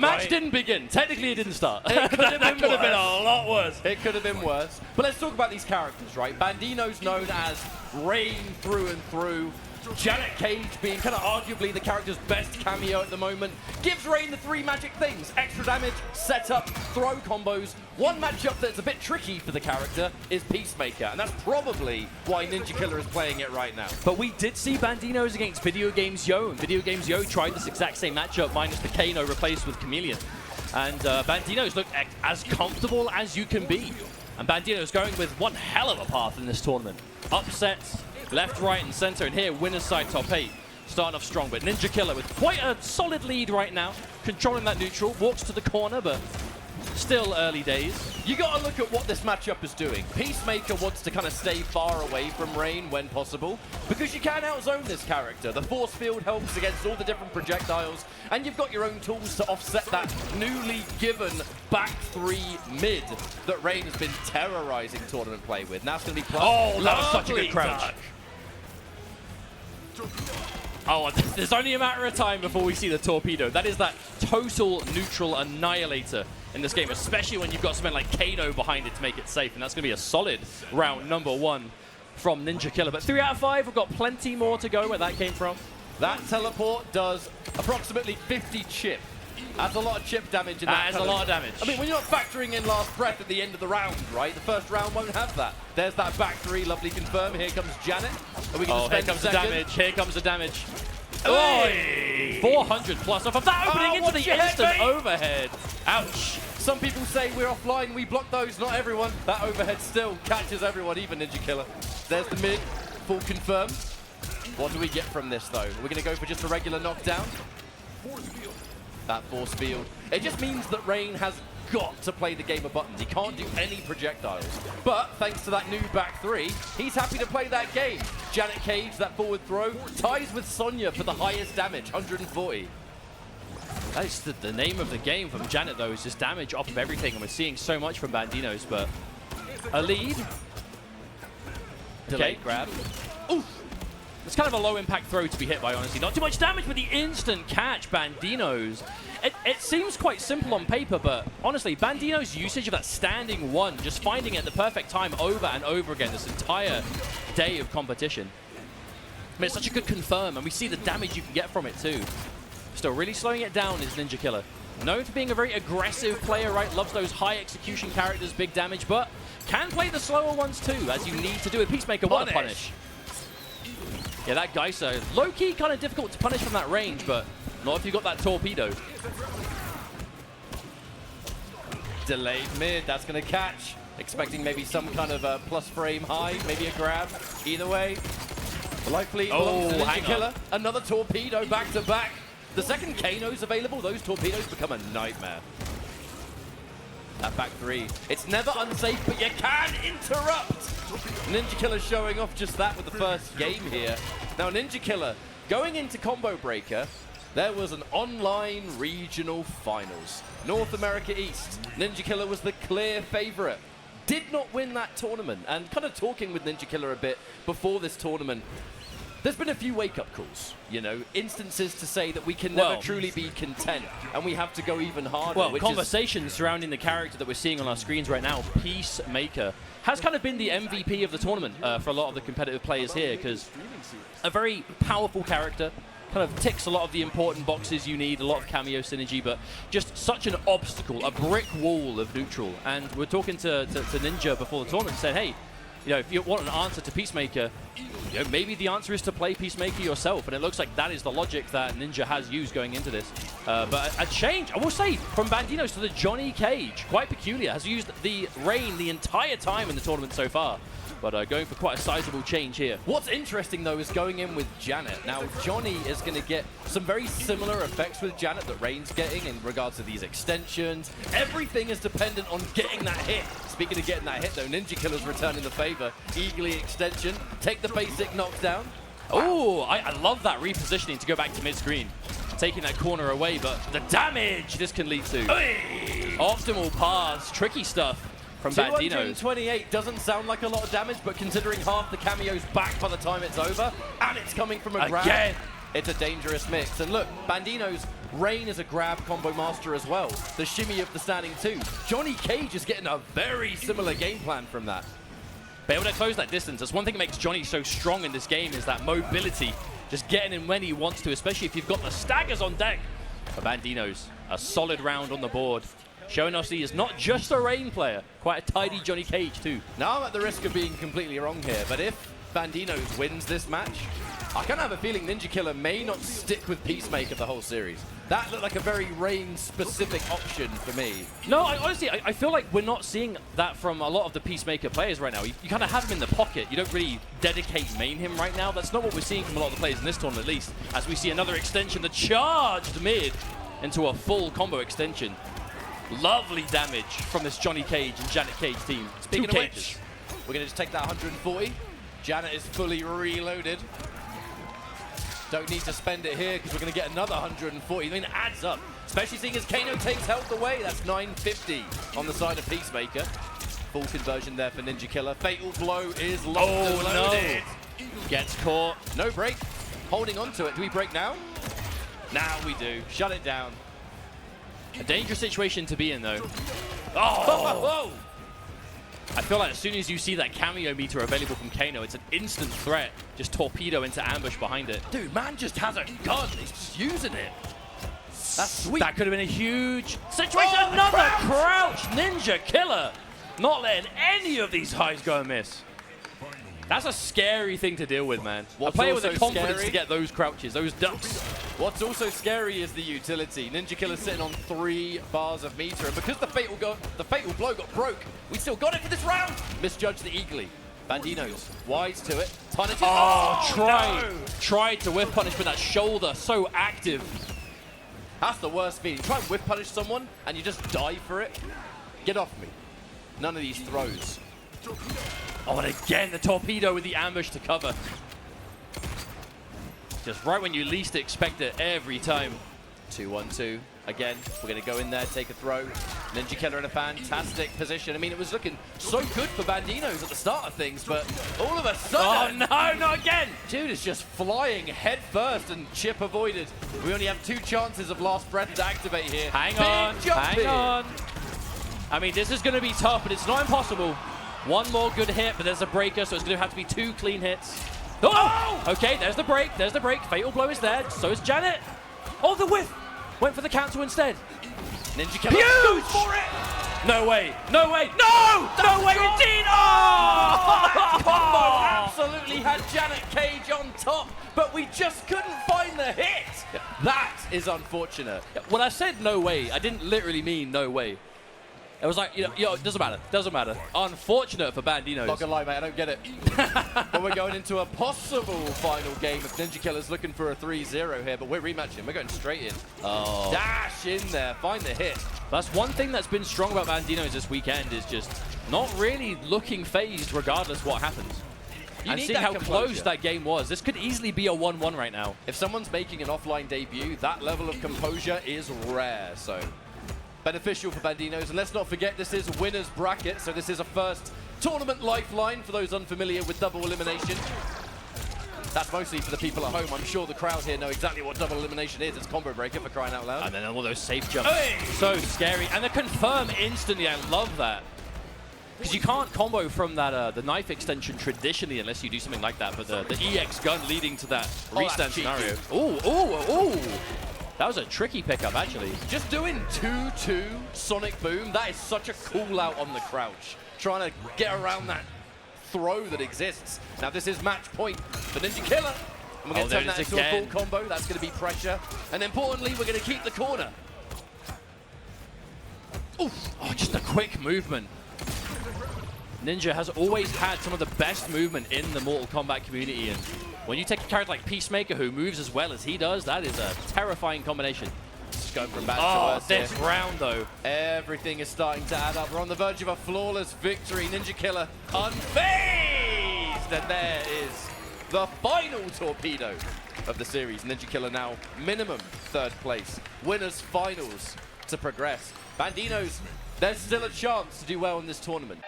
Match didn't begin. Technically, it didn't start. It could have been a lot worse. It could have been worse. But let's talk about these characters, right? Bandino's known as Rain through and through. Janet Cage being kind of arguably the character's best cameo at the moment. Gives Rain the three magic things. Extra damage, setup, throw combos. One matchup that's a bit tricky for the character is Peacemaker. And that's probably why Ninja Killer is playing it right now. But we did see Bandinos against Video Games Yo. And Video Games Yo tried this exact same matchup minus the Kano replaced with Chameleon. And Bandinos look as comfortable as you can be. And Bandino's going with one hell of a path in this tournament. Upsets, left, right, and center. And here, winner's side top 8. Starting off strong, but Ninja Killer with quite a solid lead right now. Controlling that neutral, walks to the corner, but still early days. You got to look at what this matchup is doing. Peacemaker wants to kind of stay far away from Rain when possible, because you can outzone this character. The force field helps against all the different projectiles, and you've got your own tools to offset that newly given back 3 mid that Rain has been terrorizing tournament play with. Now it's going to be plus. Oh, that was such a good crouch. Oh, there's only a matter of time before we see the torpedo. That is that total neutral annihilator in this game, especially when you've got something like Kano behind it to make it safe. And that's going to be a solid round number 1 from Ninja Killer. But 3 out of 5, we've got plenty more to go where that came from. That teleport does approximately 50 chip. That's a lot of chip damage in that. That is a lot of damage. I mean, when you're not factoring in last breath at the end of the round, right? The first round won't have that. There's that back 3, lovely confirm. Here comes Janet. Are we going to here comes the damage. Here comes the damage. Oh, 400 plus off of that opening into the instant overhead. Ouch. Some people say we're offline, we block those, not everyone. That overhead still catches everyone, even Ninja Killer. There's the mid, full confirm. What do we get from this, though? We're going to go for just a regular knockdown. That force field. It just means that Rain has got to play the game of buttons. He can't do any projectiles. But thanks to that new back 3, he's happy to play that game. Janet Cage, that forward throw, ties with Sonya for the highest damage, 140. That is the name of the game from Janet, though, is just damage off of everything. And we're seeing so much from Bandinos, but a lead. Delayed grab. Oof. It's kind of a low impact throw to be hit by, honestly. Not too much damage, but the instant catch, Bandinos. It seems quite simple on paper, but honestly, Bandino's usage of that standing 1, just finding it at the perfect time over and over again this entire day of competition. I mean, it's such a good confirm, and we see the damage you can get from it too. Still, really slowing it down is Ninja Killer. Known for being a very aggressive player, right? Loves those high execution characters, big damage, but can play the slower ones too, as you need to do with Peacemaker. What a punish. Yeah, that Geyser, low-key kind of difficult to punish from that range, but not if you got that torpedo. Delayed mid, that's going to catch. Expecting maybe some kind of a plus frame high, maybe a grab. Either way, likely. Oh, hang Killer. Another torpedo back to back. The second Kano's available, those torpedoes become a nightmare. That back 3. It's never unsafe, but you can interrupt. Ninja Killer showing off just that with the first game here. Now, Ninja Killer, going into Combo Breaker, there was an online regional finals. North America East. Ninja Killer was the clear favorite. Did not win that tournament. And kind of talking with Ninja Killer a bit before this tournament, there's been a few wake-up calls, you know, instances to say that we can never truly be content, and we have to go even harder. Well, conversations surrounding the character that we're seeing on our screens right now, Peacemaker, has kind of been the MVP of the tournament for a lot of the competitive players here, because a very powerful character, kind of ticks a lot of the important boxes you need, a lot of cameo synergy, but just such an obstacle, a brick wall of neutral. And we're talking to Ninja before the tournament, saying, hey, you know, if you want an answer to Peacemaker, you know, maybe the answer is to play Peacemaker yourself, and it looks like that is the logic that Ninja has used going into this. But a change, I will say, from Bandinos to the Johnny Cage, quite peculiar, has used the Rain the entire time in the tournament so far. But going for quite a sizable change here. What's interesting, though, is going in with Janet. Now, Johnny is going to get some very similar effects with Janet that Rain's getting in regards to these extensions. Everything is dependent on getting that hit. Speaking of getting that hit, though, Ninja Killer's returning the favor. Eagerly extension. Take the basic knockdown. Oh, I love that repositioning to go back to mid-screen. Taking that corner away, but the damage this can lead to. Optimal paths, tricky stuff from Bandinos. 228 doesn't sound like a lot of damage, but considering half the cameo's back by the time it's over, and it's coming from a grab, it's a dangerous mix. And look, Bandinos Rain is a grab combo master as well. The shimmy of the standing 2. Johnny Cage is getting a very similar game plan from that. But able to close that distance. That's one thing that makes Johnny so strong in this game, is that mobility. Just getting in when he wants to, especially if you've got the staggers on deck. For BANDINOZ, a solid round on the board. Showing us he is not just a Rain player, quite a tidy Johnny Cage too. Now I'm at the risk of being completely wrong here, but if BANDINOZ wins this match, I kind of have a feeling NinjaKilla may not stick with Peacemaker the whole series. That looked like a very Rain-specific option for me. No, honestly, I feel like we're not seeing that from a lot of the Peacemaker players right now. You kind of have him in the pocket. You don't really dedicate main him right now. That's not what we're seeing from a lot of the players in this tournament, at least. As we see another extension, the charged mid into a full combo extension. Lovely damage from this Johnny Cage and Janet Cage team. Speaking of which, we're going to just take that 140. Janet is fully reloaded. Don't need to spend it here because we're going to get another 140. I mean, it adds up. Especially seeing as Kano takes health away. That's 950 on the side of Peacemaker. Full conversion there for NinjaKilla. Fatal blow is locked and loaded. No. Gets caught. No break. Holding on to it. Do we break now? Now we do. Shut it down. A dangerous situation to be in, though. Oh! I feel like as soon as you see that cameo meter available from Kano, it's an instant threat. Just torpedo into ambush behind it. Dude, man just has a gun. He's just using it. That's sweet. That could have been a huge situation. Oh, another crouch NinjaKilla. Not letting any of these highs go and miss. That's a scary thing to deal with, man. A player with the confidence to get those crouches, those ducks. What's also scary is the utility. NinjaKilla sitting on 3 bars of meter, and because the fatal blow got broke, we still got it for this round. Misjudged the eagly. BANDINOZ, wise to it. Punishes. Tried to whiff punish with that shoulder, so active. That's the worst feeling. Try and whiff punish someone, and you just die for it. Get off me. None of these throws. Oh, and again, the torpedo with the ambush to cover. Just right when you least expect it every time. 2-1-2. Again, we're going to go in there, take a throw. NinjaKilla in a fantastic position. I mean, it was looking so good for BANDINOZ at the start of things, but all of a sudden... Oh, no, not again! Dude is just flying head first, and chip avoided. We only have 2 chances of last breath to activate here. Hang on. I mean, this is going to be tough, but it's not impossible. One more good hit, but there's a breaker, so it's going to have to be 2 clean hits. Oh! Okay, there's the break. There's the break. Fatal blow is there. So is Janet. Oh, the whiff. Went for the cancel instead. NinjaKilla goes for it. No way. No way. No! No way indeed. Oh! Combo absolutely had Janet Cage on top, but we just couldn't find the hit. Yeah. That is unfortunate. When I said no way, I didn't literally mean no way. It was like, it doesn't matter. Unfortunate for BANDINOZ. Not gonna lie, mate, I don't get it. But we're going into a possible final game if NinjaKilla's looking for a 3-0 here, but we're rematching. We're going straight in. Oh. Dash in there, find the hit. That's one thing that's been strong about BANDINOZ this weekend, is just not really looking phased regardless what happens. And seeing how close that game was. This could easily be a 1-1 right now. If someone's making an offline debut, that level of composure is rare, so... beneficial for BANDINOZ, and let's not forget this is winner's bracket, so this is a first tournament lifeline for those unfamiliar with double elimination. That's mostly for the people at home. I'm sure the crowd here know exactly what double elimination is. It's combo breaker, for crying out loud. And then all those safe jumps. Hey! So scary. And the confirm instantly, I love that. Because you can't combo from that the knife extension traditionally unless you do something like that, but the EX gun leading to that restand scenario. Ooh. That was a tricky pickup, actually. Just doing 2-2 Sonic Boom, that is such a call out on the crouch. Trying to get around that throw that exists. Now this is match point for NinjaKilla. And we're going to turn that into a full combo. That's going to be pressure. And importantly, we're going to keep the corner. Oof. Oh, just a quick movement. Ninja has always had some of the best movement in the Mortal Kombat community, and when you take a character like Peacemaker who moves as well as he does, that is a terrifying combination. Just going from bad to worse this round though. Everything is starting to add up. We're on the verge of a flawless victory. NinjaKilla unfazed, and there is the final torpedo of the series. NinjaKilla now minimum 3rd place. Winners finals to progress. BANDINOZ, there's still a chance to do well in this tournament.